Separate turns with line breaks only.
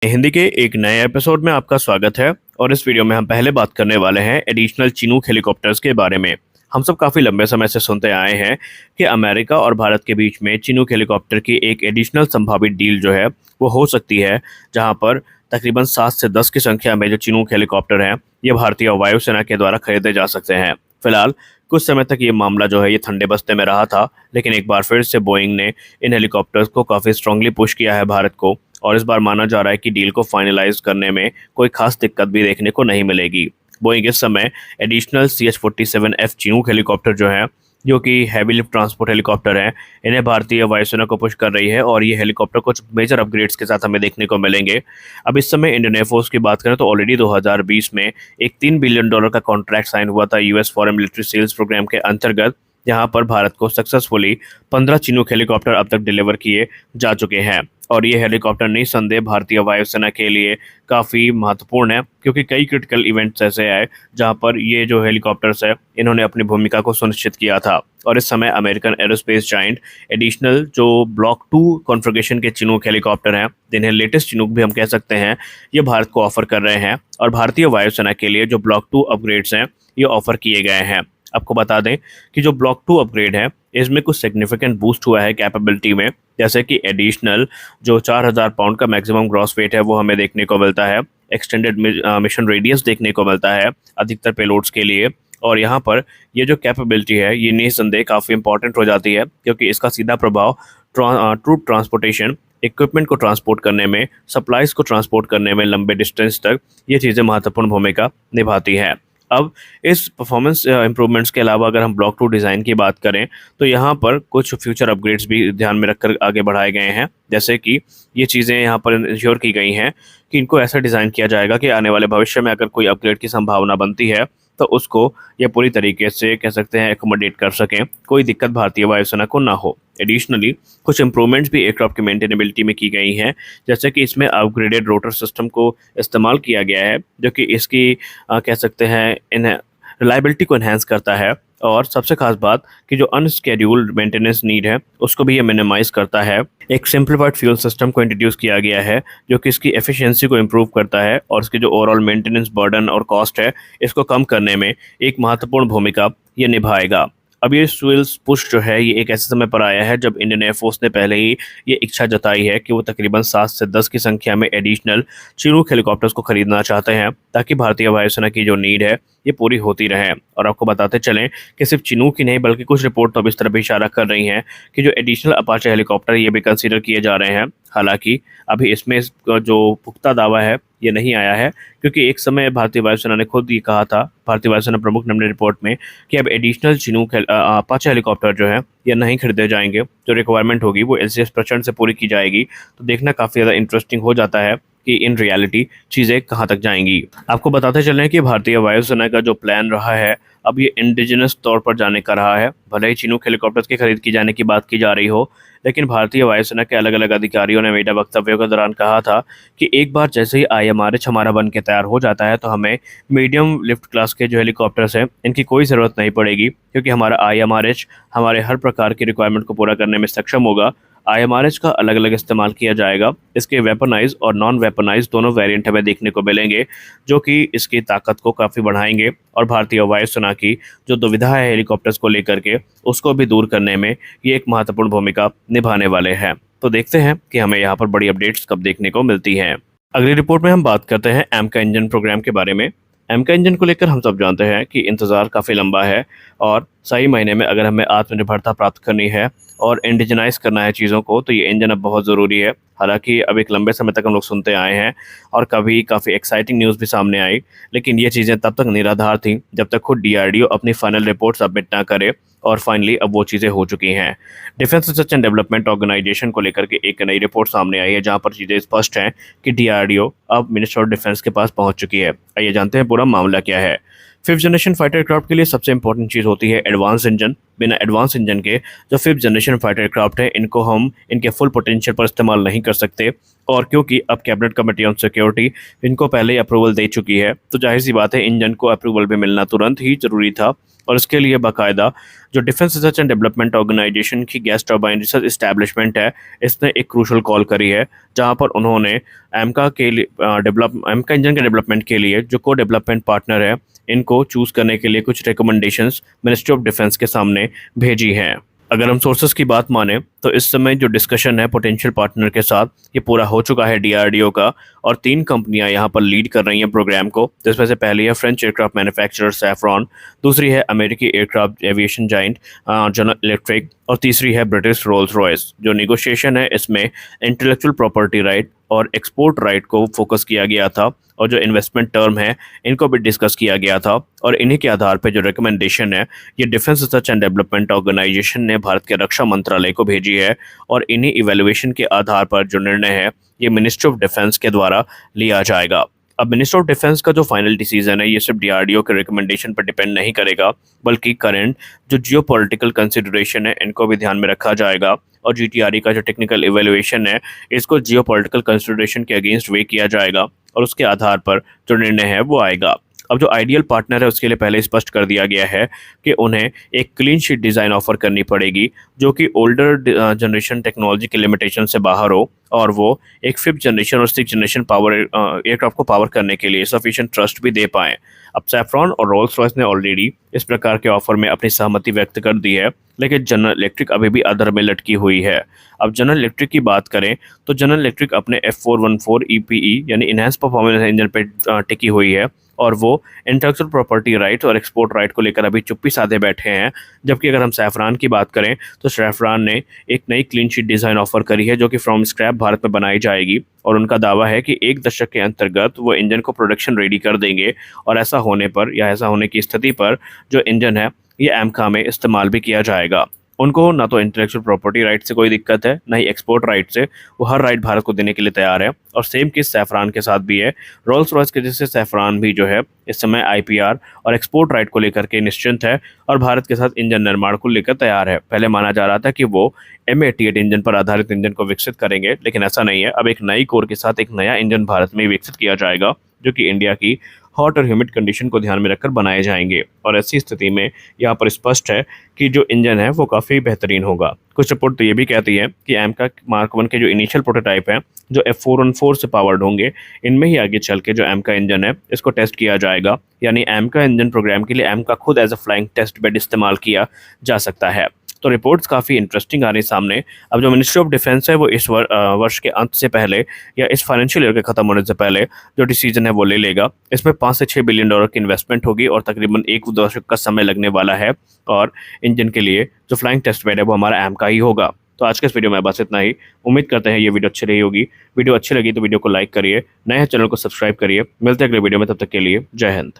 हिंदी के एक नए एपिसोड में आपका स्वागत है। और इस वीडियो में हम पहले बात करने वाले हैं एडिशनल चिनूक हेलीकॉप्टर्स के बारे में। हम सब काफ़ी लंबे समय से सुनते आए हैं कि अमेरिका और भारत के बीच में चिनूक हेलीकॉप्टर की एक एडिशनल संभावित डील जो है वो हो सकती है, जहां पर तकरीबन 7 से 10 की संख्या में जो चिनूक हेलीकॉप्टर हैं ये भारतीय वायुसेना के द्वारा खरीदे जा सकते हैं। फिलहाल कुछ समय तक ये मामला जो है ये ठंडे बस्ते में रहा था, लेकिन एक बार फिर से बोइंग ने इन हेलीकॉप्टर्स को काफ़ी स्ट्रांगली पुश किया है भारत को, और इस बार माना जा रहा है कि डील को फाइनलाइज करने में कोई खास दिक्कत भी देखने को नहीं मिलेगी। बोइंग इस समय एडिशनल CH-47F चिनूक हेलीकॉप्टर जो है, जो कि हैवी लिफ्ट ट्रांसपोर्ट हेलीकॉप्टर है, इन्हें भारतीय वायुसेना को पुश कर रही है और ये हेलीकॉप्टर कुछ मेजर अपग्रेड्स के साथ हमें देखने को मिलेंगे। अब इस समय इंडियन एयरफोर्स की बात करें तो ऑलरेडी 2020 में एक $3 बिलियन का कॉन्ट्रैक्ट साइन हुआ था US foreign military sales program के अंतर्गत, जहां पर भारत को सक्सेसफुली 15 चिनूक हेलीकॉप्टर अब तक डिलीवर किए जा चुके हैं। और ये हेलीकॉप्टर निस्संदेह भारतीय वायुसेना के लिए काफ़ी महत्वपूर्ण है, क्योंकि कई क्रिटिकल इवेंट्स ऐसे आए जहां पर ये जो हेलीकॉप्टर्स है इन्होंने अपनी भूमिका को सुनिश्चित किया था। और इस समय अमेरिकन एरोस्पेस जायंट एडिशनल जो ब्लॉक 2 कॉन्फ़िगरेशन के चिनूक हेलीकॉप्टर हैं, जिन्हें लेटेस्ट चिनूक भी हम कह सकते हैं, ये भारत को ऑफर कर रहे हैं। और भारतीय वायुसेना के लिए जो ब्लॉक 2 अपग्रेड्स हैं ये ऑफर किए गए हैं। आपको बता दें कि जो ब्लॉक 2 अपग्रेड है इसमें कुछ सिग्निफिकेंट बूस्ट हुआ है कैपेबिलिटी में, जैसे कि एडिशनल जो 4000 पाउंड का मैक्सिमम ग्रॉस वेट है वो हमें देखने को मिलता है, एक्सटेंडेड मिशन रेडियस देखने को मिलता है अधिकतर पेलोड्स के लिए। और यहाँ पर ये जो कैपेबिलिटी है ये निस्संदेह काफ़ी इंपॉर्टेंट हो जाती है, क्योंकि इसका सीधा प्रभाव ट्रूप ट्रांसपोर्टेशन, इक्विपमेंट को ट्रांसपोर्ट करने में, सप्लाईज को ट्रांसपोर्ट करने में लंबे डिस्टेंस तक ये चीज़ें महत्वपूर्ण भूमिका निभाती हैं। अब इस परफॉर्मेंस इंप्रूवमेंट्स के अलावा अगर हम ब्लॉक 2 डिज़ाइन की बात करें तो यहाँ पर कुछ फ्यूचर अपग्रेड्स भी ध्यान में रखकर आगे बढ़ाए गए हैं, जैसे कि ये चीज़ें यहाँ पर इंश्योर की गई हैं कि इनको ऐसा डिज़ाइन किया जाएगा कि आने वाले भविष्य में अगर कोई अपग्रेड की संभावना बनती है तो उसको ये पूरी तरीके से कह सकते हैं एकोमोडेट कर सकें, कोई दिक्कत भारतीय वायुसेना को ना हो। एडिशनली कुछ इंप्रूवमेंट्स भी एयरक्राफ्ट की मेंटेनेबिलिटी में की गई हैं, जैसे कि इसमें अपग्रेडेड रोटर सिस्टम को इस्तेमाल किया गया है, जो कि इसकी कह सकते हैं इन रिलायबिलिटी को इन्हेंस करता है। और सबसे खास बात कि जो अनस्केड्यूल्ड मेंटेनेंस नीड है उसको भी ये मिनिमाइज करता है। एक सिंप्लीफाइड फ्यूल सिस्टम को इंट्रोड्यूस किया गया है, जो कि इसकी एफिशिएंसी को इम्प्रूव करता है और इसकी जो ओवरऑल मेंटेनेंस बर्डन और कॉस्ट है इसको कम करने में एक महत्वपूर्ण भूमिका ये निभाएगा। अब ये फ्यूल्स पुश जो है ये एक ऐसे समय पर आया है जब इंडियन एयरफोर्स ने पहले ही ये इच्छा जताई है कि वो तकरीबन 7 से 10 की संख्या में एडिशनल चिनूक हेलीकॉप्टर्स को खरीदना चाहते हैं, ताकि भारतीय वायुसेना की जो नीड है ये पूरी होती रहे। और आपको बताते चलें कि सिर्फ चिनूक ही नहीं बल्कि कुछ रिपोर्ट तो अब इस तरफ भी इशारा कर रही हैं कि जो एडिशनल अपाचे हेलीकॉप्टर ये भी कंसीडर किए जा रहे हैं। हालांकि अभी इसमें जो पुख्ता दावा है ये नहीं आया है, क्योंकि एक समय भारतीय वायुसेना ने खुद ये कहा था, भारतीय वायुसेना प्रमुख ने अपने रिपोर्ट में, कि अब एडिशनल चिनूक अपाचे हेलीकॉप्टर जो है ये नहीं खरीदे जाएंगे। जो रिक्वायरमेंट होगी वो LCS प्रचंड से पूरी की जाएगी। तो देखना काफ़ी ज़्यादा इंटरेस्टिंग हो जाता है कि इन रियलिटी चीज़ें कहाँ तक जाएंगी। आपको बताते चलें कि भारतीय वायुसेना का जो प्लान रहा है अब ये इंडिजिनस तौर पर जाने का रहा है। भले ही चिनूक हेलीकॉप्टर्स की खरीद की जाने की बात की जा रही हो, लेकिन भारतीय वायुसेना के अलग अलग अधिकारियों ने मीडिया वक्तव्यों के दौरान कहा था कि एक बार जैसे ही IMRH हमारा बन के तैयार हो जाता है तो हमें मीडियम लिफ्ट क्लास के जो हेलीकॉप्टर्स हैं इनकी कोई ज़रूरत नहीं पड़ेगी, क्योंकि हमारा IMRH हमारे हर प्रकार की रिक्वायरमेंट को पूरा करने में सक्षम होगा। IMRH का अलग अलग इस्तेमाल किया जाएगा, इसके वेपनाइज और नॉन वेपनाइज दोनों वेरिएंट हमें देखने को मिलेंगे, जो कि इसकी ताकत को काफ़ी बढ़ाएंगे और भारतीय वायुसेना की जो दुविधा है हेलीकॉप्टर्स को लेकर के उसको भी दूर करने में ये एक महत्वपूर्ण भूमिका निभाने वाले हैं। तो देखते हैं कि हमें यहाँ पर बड़ी अपडेट्स कब देखने को मिलती हैं। अगली रिपोर्ट में हम बात करते हैं AMCA इंजन प्रोग्राम के बारे में। AMCA इंजन को लेकर हम सब जानते हैं कि इंतज़ार काफ़ी लंबा है और सही महीने में अगर हमें आत्मनिर्भरता प्राप्त करनी है और इंडिजनाइज करना है चीज़ों को तो ये इंजन अब बहुत ज़रूरी है। हालांकि अब एक लंबे समय तक हम लोग सुनते आए हैं और कभी काफ़ी एक्साइटिंग न्यूज़ भी सामने आई, लेकिन ये चीज़ें तब तक निराधार थी जब तक खुद DRDO अपनी फाइनल रिपोर्ट सबमिट ना करे, और फाइनली अब वो चीज़ें हो चुकी हैं। Defence research and development organisation को लेकर के एक नई रिपोर्ट सामने आई है, जहां पर चीज़ें स्पष्ट हैं कि DRDO अब मिनिस्टर ऑफ डिफेंस के पास पहुंच चुकी है। आइए जानते हैं पूरा मामला क्या है। फिफ्थ जनरेशन फाइटर एयरक्राफ्ट के लिए सबसे इंपॉर्टेंट चीज़ होती है एडवांस इंजन। बिना एडवांस इंजन के जो फिफ्थ जनरेशन फाइटर एयरक्राफ्ट है, इनको हम इनके फुल पोटेंशियल पर इस्तेमाल नहीं कर सकते। और क्योंकि अब कैबिनेट कमेटी ऑन सिक्योरिटी इनको पहले ही अप्रूवल दे चुकी है, तो जाहिर सी बात है इंजन को अप्रूवल भी मिलना तुरंत ही ज़रूरी था। और इसके लिए बाकायदा जो defence research and development organisation की गैस टर्बाइन रिसर्च इस्टेब्लिशमेंट है, इसने एक क्रूशल कॉल करी है, जहां पर उन्होंने एमका इंजन के डेवलपमेंट के लिए जो को डेवलपमेंट पार्टनर है, इनको चूज़ करने के लिए कुछ रिकमेंडेशंस मिनिस्ट्री ऑफ डिफेंस के सामने भेजी हैं। अगर हम सोर्सेस की बात माने तो इस समय जो डिस्कशन है पोटेंशियल पार्टनर के साथ, ये पूरा हो चुका है डीआरडीओ का, और 3 कंपनियां यहाँ पर लीड कर रही हैं प्रोग्राम को, जिसमें से पहली है फ्रेंच एयरक्राफ्ट मैन्युफैक्चरर सैफ्रॉन, दूसरी है अमेरिकी aircraft aviation giant general electric, और तीसरी है ब्रिटिश रोल्स रॉयस। जो निगोशिएशन है इसमें इंटेलेक्चुअल प्रॉपर्टी राइट और एक्सपोर्ट राइट को फोकस किया गया था, और जो इन्वेस्टमेंट टर्म है इनको भी डिस्कस किया गया था। और इन्हीं के आधार पर जो रिकमेंडेशन है, ये defence research and development organisation ने भारत के रक्षा मंत्रालय को भेजी है, और इन्हीं इवैल्यूएशन के आधार पर जो निर्णय है ये मिनिस्ट्री ऑफ डिफेंस के द्वारा लिया जाएगा। अब मिनिस्टर ऑफ डिफेंस का जो फाइनल डिसीजन है, ये सिर्फ डीआरडीओ के रिकमेंडेशन पर डिपेंड नहीं करेगा, बल्कि करंट जो जियोपॉलिटिकल कंसिडरेशन है इनको भी ध्यान में रखा जाएगा। और जीटीआरई का जो टेक्निकल इवैल्यूएशन है, इसको जियोपॉलिटिकल कंसिडरेशन के अगेंस्ट वे किया जाएगा, और उसके आधार पर जो निर्णय है वो आएगा। अब जो आइडियल पार्टनर है उसके लिए पहले स्पष्ट कर दिया गया है कि उन्हें एक क्लीन शीट डिज़ाइन ऑफर करनी पड़ेगी, जो कि ओल्डर जनरेशन टेक्नोलॉजी के लिमिटेशन से बाहर हो, और वो एक फिफ्थ जनरेशन और सिक्स जनरेशन पावर एयरक्राफ्ट को पावर करने के लिए सफिशिएंट ट्रस्ट भी दे पाएँ। अब सैफ्रॉन और रोल्स रॉयस ने ऑलरेडी इस प्रकार के ऑफर में अपनी सहमति व्यक्त कर दी है, लेकिन जनरल इलेक्ट्रिक अभी भी अधर में लटकी हुई है। अब जनरल इलेक्ट्रिक की बात करें तो जनरल इलेक्ट्रिक अपने F414 EPE यानी इनहैंस परफॉर्मेंस इंजन पर टिकी हुई है, और वो इंटेलेक्चुअल प्रॉपर्टी राइट और एक्सपोर्ट राइट को लेकर अभी चुप्पी साधे बैठे हैं। जबकि अगर हम सैफरान की बात करें तो सैफरान ने एक नई क्लीन शीट डिज़ाइन ऑफर करी है, जो कि फ्रॉम स्क्रैप भारत में बनाई जाएगी, और उनका दावा है कि 1 दशक के अंतर्गत वो इंजन को प्रोडक्शन रेडी कर देंगे, और ऐसा होने पर या ऐसा होने की स्थिति पर जो इंजन है ये एमका में इस्तेमाल भी किया जाएगा। उनको ना तो इंटेलेक्चुअल प्रॉपर्टी राइट से कोई दिक्कत है, ना ही एक्सपोर्ट राइट से, वो हर राइट भारत को देने के लिए तैयार है। और सेम केस सैफरान के साथ भी है। रोल्स रॉयस के जैसे सैफरान भी जो है इस समय आईपीआर और एक्सपोर्ट राइट को लेकर के निश्चिंत है, और भारत के साथ इंजन निर्माण को लेकर तैयार है। पहले माना जा रहा था कि वो M88 इंजन पर आधारित इंजन को विकसित करेंगे, लेकिन ऐसा नहीं है। अब एक नई कोर के साथ एक नया इंजन भारत में विकसित किया जाएगा, जो कि इंडिया की हॉट और ह्यूमिड कंडीशन को ध्यान में रखकर बनाए जाएंगे। और ऐसी स्थिति में यहाँ पर स्पष्ट है कि जो इंजन है वो काफ़ी बेहतरीन होगा। कुछ रिपोर्ट तो ये भी कहती है कि एमका मार्क 1 के जो इनिशियल प्रोटोटाइप है, जो F414 से पावर्ड होंगे, इनमें ही आगे चल के जो एमका इंजन है इसको टेस्ट किया जाएगा। यानी एमका इंजन प्रोग्राम के लिए एमका खुद as a flying test bed इस्तेमाल किया जा सकता है। तो रिपोर्ट्स काफ़ी इंटरेस्टिंग आ रही सामने। अब जो मिनिस्ट्री ऑफ डिफेंस है वो इस वर्ष के अंत से पहले या इस फाइनेंशियल ईयर के ख़त्म होने से पहले जो डिसीजन है वो ले लेगा। इसमें 5 से 6 बिलियन डॉलर की इन्वेस्टमेंट होगी, और तकरीबन 1 दशक का समय लगने वाला है। और इंजन के लिए जो फ्लाइंग टेस्ट बेड है वो हमारा एमका ही होगा। तो आज के इस वीडियो में बस इतना ही। उम्मीद करते हैं ये वीडियो अच्छी रही होगी। वीडियो अच्छी लगी तो वीडियो को लाइक करिए, नए चैनल को सब्सक्राइब करिए। मिलते हैं अगले वीडियो में, तब तक के लिए जय हिंद।